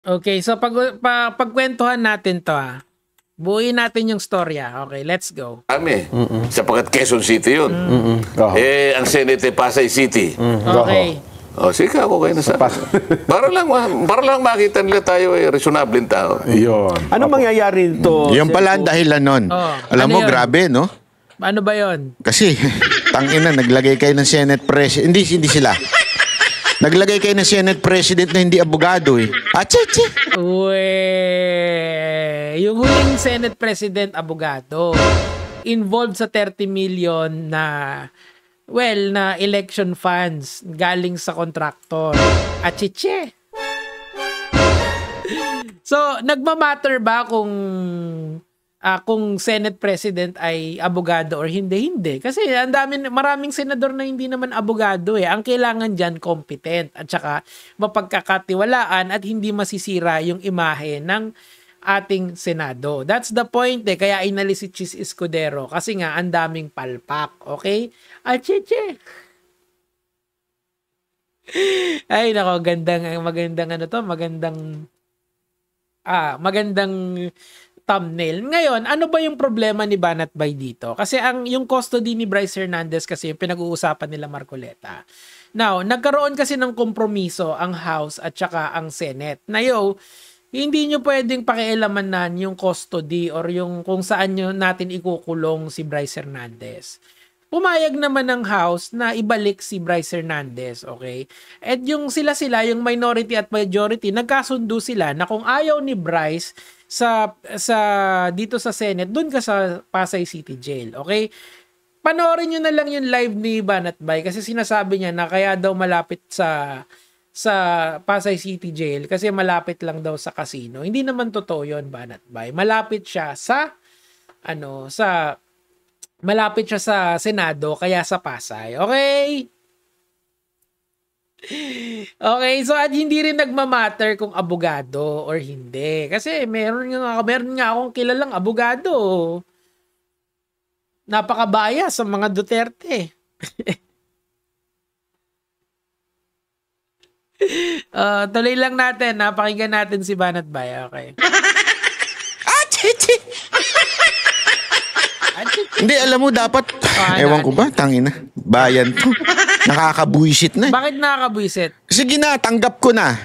Okay, so pagkwentuhan natin to buuin natin yung storya. Okay, let's go. Kami, sapagkat Quezon City yun. Eh, ang Senate Pasay City. Okay. O, sige, okay na sa para lang makita nila tayo reasonable tao. Yun. Ano mangyayari dito? Yung pala ang dahilan nun. Alam Ano mo, yun? grabe, no? Ano ba yon? Kasi, tangina, naglagay kayo ng Senate President. Hindi sila. Naglagay kayo ng Senate President na hindi abogado eh. Acheche! Yung huling Senate President abogado involved sa 30 million na election funds galing sa contractor. Achiche. So, nagmamatter ba kung Senate President ay abogado or hindi? Hindi. Kasi maraming senador na hindi naman abogado eh. Ang kailangan dyan, competent at saka mapagkakatiwalaan at hindi masisira yung imahe ng ating Senado. That's the point eh. Kaya inalis si Chis Escudero kasi nga ang daming palpak. Okay? Acheche. Ay nako, magandang thumbnail. Ngayon, ano ba yung problema ni Banat Bay dito? Kasi yung custody ni Bryce Hernandez kasi yung pinag-uusapan nila Marcoleta. Now, nagkaroon kasi ng kompromiso ang House at saka ang Senate. Na hindi nyo pwedeng pakialamanan yung custody or yung kung saan natin ikukulong si Bryce Hernandez. Pumayag naman ng House na ibalik si Bryce Hernandez, okay? At yung yung minority at majority, nagkasundo sila na kung ayaw ni Bryce dito sa Senate, doon ka sa Pasay City Jail, okay? Panoorin nyo na lang yung live ni Banat Bay kasi sinasabi niya na kaya daw malapit sa Pasay City Jail kasi malapit lang daw sa casino. Hindi naman totoo yun, Banat Bay. Malapit siya sa Senado kaya sa Pasay. Okay? Okay, so at hindi rin nagmamatter kung abogado or hindi. Kasi meron nga akong kilalang abogado. Napakabaya sa mga Duterte. Tuloy lang natin. Napakinggan natin si Banat Bay. Okay. Hindi, alam mo, dapat, ewan ko ba, tangina, bayan to. Nakakabuisit na eh. Bakit nakakabuisit? Sige na, tanggap ko na.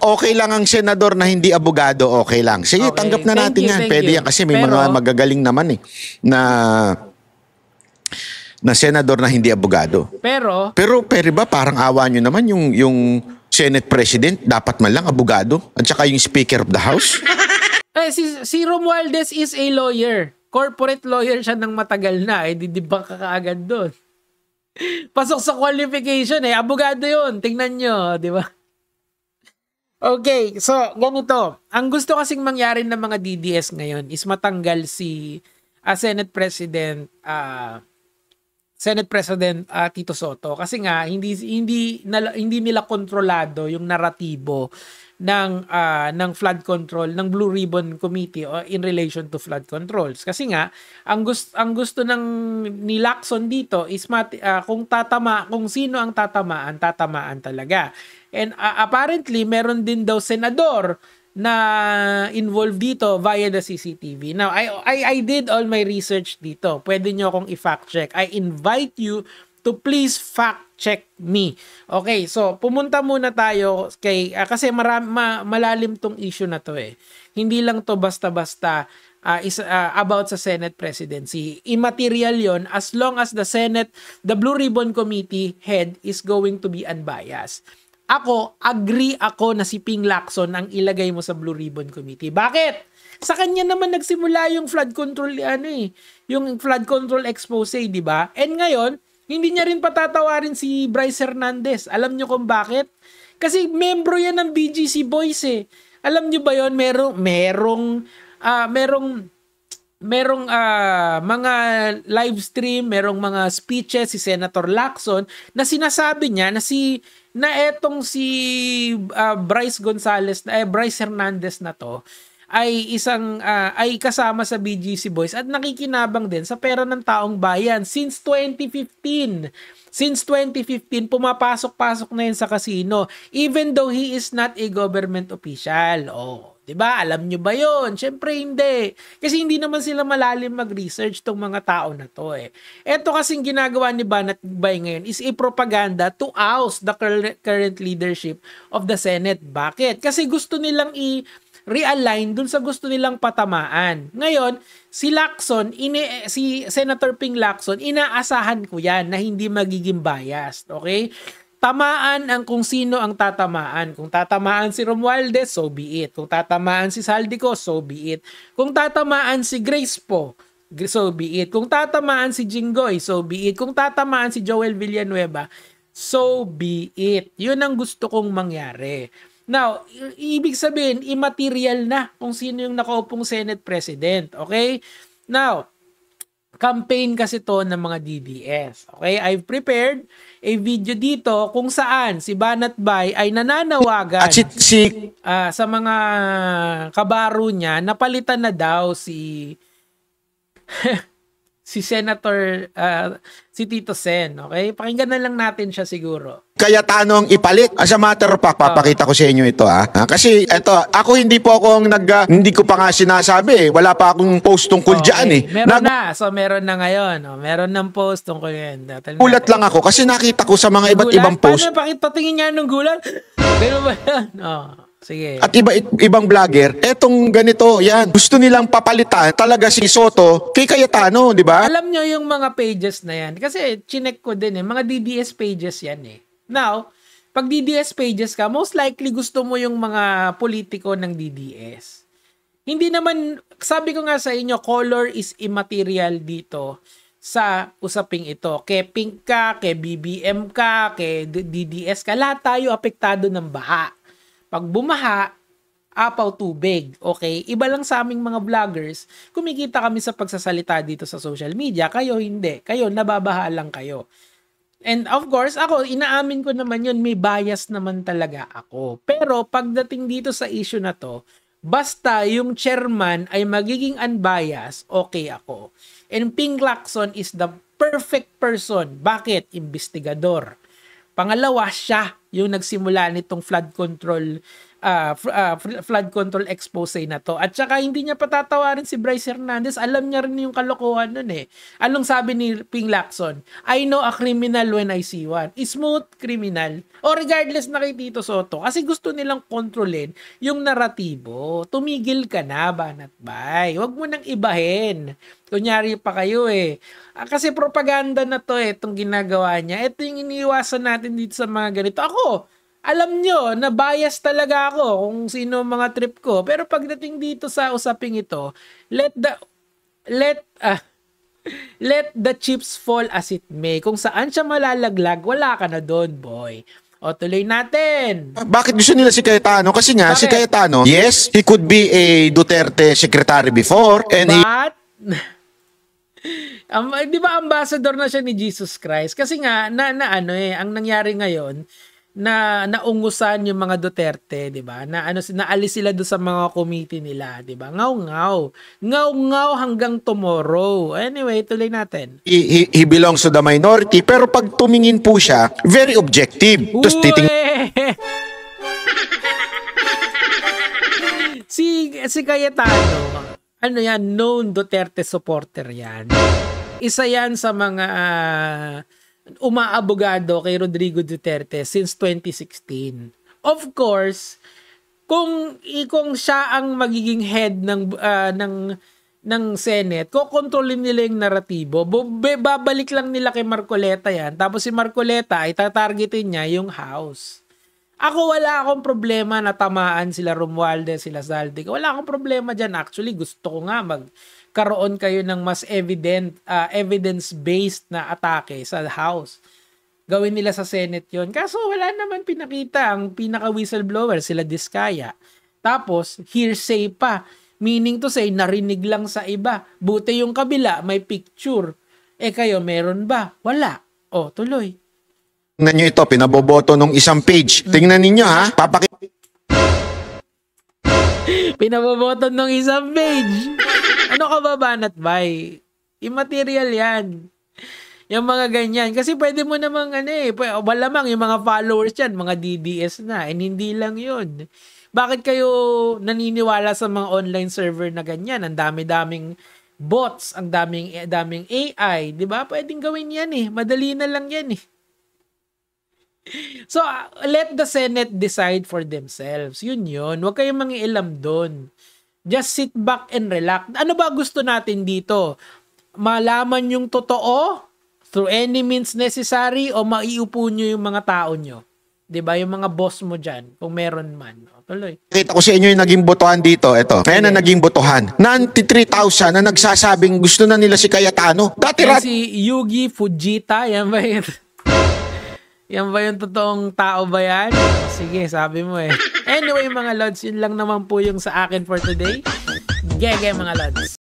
Okay lang ang senador na hindi abogado, okay lang. Sige, Okay. tanggap na Thank natin you, yan. thank Pwede you. yan kasi may Pero, mga magagaling naman eh. Na senador na hindi abogado. Pero Pero ba parang awa nyo naman yung Senate President, dapat man lang abogado? At saka yung Speaker of the House? si Romualdez is a lawyer. Corporate lawyer siya ng matagal na. Di ba kakaagad doon? Pasok sa qualification eh. Abogado yun. Tingnan nyo. Di ba? Okay. So, ganito. Ang gusto kasing mangyari ng mga DDS ngayon is matanggal si Senate President Tito Soto kasi nga hindi nila kontrolado yung naratibo ng flood control ng Blue Ribbon Committee in relation to flood controls kasi nga ang gusto ni Lacson dito is kung sino ang tatamaan talaga, and apparently meron din daw senador na involved dito via the CCTV. Now, I did all my research dito. Pwede nyo akong i-fact check. I invite you to please fact check me. Okay, so pumunta muna tayo kasi malalim tong issue na to eh. Hindi lang to basta-basta about sa Senate presidency. Immaterial yon as long as the Blue Ribbon Committee head is going to be unbiased. Agree ako na si Ping Lacson ang ilagay mo sa Blue Ribbon Committee. Bakit? Sa kanya naman nagsimula yung flood control, yung flood control expose, di ba? And ngayon, hindi niya rin patatawarin si Bryce Hernandez. Alam niyo kung bakit? Kasi membro yan ng BGC Boys eh. Alam niyo ba yon? Merong mga live stream, merong mga speeches si Senator Lacson na sinasabi niya na etong si Bryce Hernandez na to ay ay kasama sa BGC Boys at nakikinabang din sa pera ng taong bayan since 2015. Since 2015, pumapasok-pasok na yun sa casino even though he is not a government official. Oh, 'di ba? Alam nyo ba 'yon? Syempre hindi. Kasi hindi naman sila malalim mag-research tong mga tao na 'to eh. Ito kasing ginagawa ni Banat Bay ngayon is a propaganda to oust the current leadership of the Senate. Bakit? Kasi gusto nilang realign dun sa gusto nilang patamaan. Ngayon, si Senator Ping Lacson, inaasahan ko yan na hindi magiging biased. Okay? Tamaan ang kung sino ang tatamaan. Kung tatamaan si Romualdez, so be it. Kung tatamaan si Saldico, so be it. Kung tatamaan si Grace po, so be it. Kung tatamaan si Jinggoy, so be it. Kung tatamaan si Joel Villanueva, so be it. Yun ang gusto kong mangyari. Now, ibig sabihin, immaterial na kung sino yung nakaupong Senate President. Okay? Now, campaign kasi to ng mga DDS. Okay? I've prepared a video dito kung saan si Banat Bay ay nananawagan At sa mga kabaro niya na palitan na daw si si Senator si Tito Sen, okay? Pakinggan na lang natin siya siguro. Cayetano ang ipalit. As a matter of fact, papakita ko sa inyo ito kasi ito, ako hindi ko pa nga sinasabi eh. Wala pa akong post tungkol diyan eh. Meron na. So meron na ngayon. Meron ng post tungkol yan. Gulat lang ako kasi nakita ko sa mga iba't ibang post. Paano patingin nga nung gulat? Pero ba yan? Sige. At ibang vlogger, etong ganito, yan. Gusto nilang papalitan talaga si Soto kay Cayetano, di ba? Alam nyo yung mga pages na yan. Kasi chinek ko din mga DDS pages yan eh. Now, pag DDS pages ka, most likely gusto mo yung mga politiko ng DDS. Hindi naman, sabi ko nga sa inyo, color is immaterial dito sa usaping ito. Kay Pink ka, kay BBM ka, kay DDS ka, lahat tayo apektado ng baha. Pag bumaha, apaw tubig. Okay? Iba lang sa aming mga vloggers, kumikita kami sa pagsasalita dito sa social media. Kayo hindi. Kayo, nababaha lang kayo. And of course, ako, inaamin ko naman yun, may bias naman talaga ako. Pero pagdating dito sa issue na to, basta yung chairman ay magiging unbiased, okay ako. And Ping Lacson is the perfect person. Bakit? Investigador. Pangalawa, siya yung nagsimula nitong flood control expose na to. At saka hindi niya patatawarin si Bryce Hernandez. Alam niya rin yung kalokohan nun eh. Anong sabi ni Ping Lacson? I know a criminal when I see one. Smooth criminal. O regardless na kay Tito Soto. Kasi gusto nilang kontrolin yung naratibo. Tumigil ka na, Banat Bay. Huwag mo nang ibahin. Kunyari pa kayo eh. Kasi propaganda na to eh, itong ginagawa niya. Ito yung iniiwasan natin dito sa mga ganito. Ako, alam nyo, na bias talaga ako kung sino mga trip ko. Pero pagdating dito sa usaping ito, let the chips fall as it may. Kung saan siya malalaglag, wala ka na doon, boy. O, tuloy natin. Bakit gusto nila si Cayetano? Kasi nga, si Cayetano, yes, he could be a Duterte secretary before. And but, di ba ambassador na siya ni Jesus Christ? Kasi nga, ang nangyari ngayon, na naungusan yung mga Duterte, 'di ba? Naalis sila do sa mga committee nila, 'di ba? Ngaw hanggang tomorrow. Anyway, tuloy natin. He belongs to the minority, pero pag tumingin po siya, very objective. Tapos si Cayetano, yan, known Duterte supporter yan. Isa yan sa mga umaabogado kay Rodrigo Duterte since 2016. Of course, kung siya ang magiging head ng Senate, kokontrolin nila yung naratibo. Babalik lang nila kay Marcoleta yan. Tapos si Marcoleta ay tatargetin niya yung House. Ako wala akong problema na tamaan sila Romualdez, sila Zaldico. Wala akong problema dyan. Actually, gusto ko nga magkaroon kayo ng mas evidence-based na atake sa House. Gawin nila sa Senate yon. Kaso wala naman pinakita. Ang pinaka-whistleblower, sila Diskaya. Tapos, hearsay pa. Meaning to say, narinig lang sa iba. Buti yung kabila, may picture. Kayo, meron ba? Wala. O, tuloy. Tingnan nyo ito, pinaboboto nung isang page. Tingnan ninyo ha, Pinaboboton ng isang page. Ano ka ba, Banat Bay? Immaterial yan. Yung mga ganyan. Kasi pwede mo namang malamang yung mga followers yan, mga DDS na. And hindi lang yun. Bakit kayo naniniwala sa mga online server na ganyan? Ang dami-daming bots, ang daming AI. Diba? Pwedeng gawin yan eh. Madali na lang yan eh. So, let the Senate decide for themselves. Yun. Huwag kayong mangialam doon. Just sit back and relax. Ano ba gusto natin dito? Malaman yung totoo through any means necessary o maiupo nyo yung mga tao nyo? Diba? Yung mga boss mo dyan, kung meron man. Tuloy. Kita ko sa inyo yung naging botohan dito. Ito. Kaya na naging botohan. 93,000 na nagsasabing gusto na nila si Cayetano. Dati si Yugi Fujita, yan ba yun? Yan ba yung totoong tao ba yan? Sige, sabi mo eh. Anyway, mga lods, yun lang naman po yung sa akin for today. Gege, mga lods.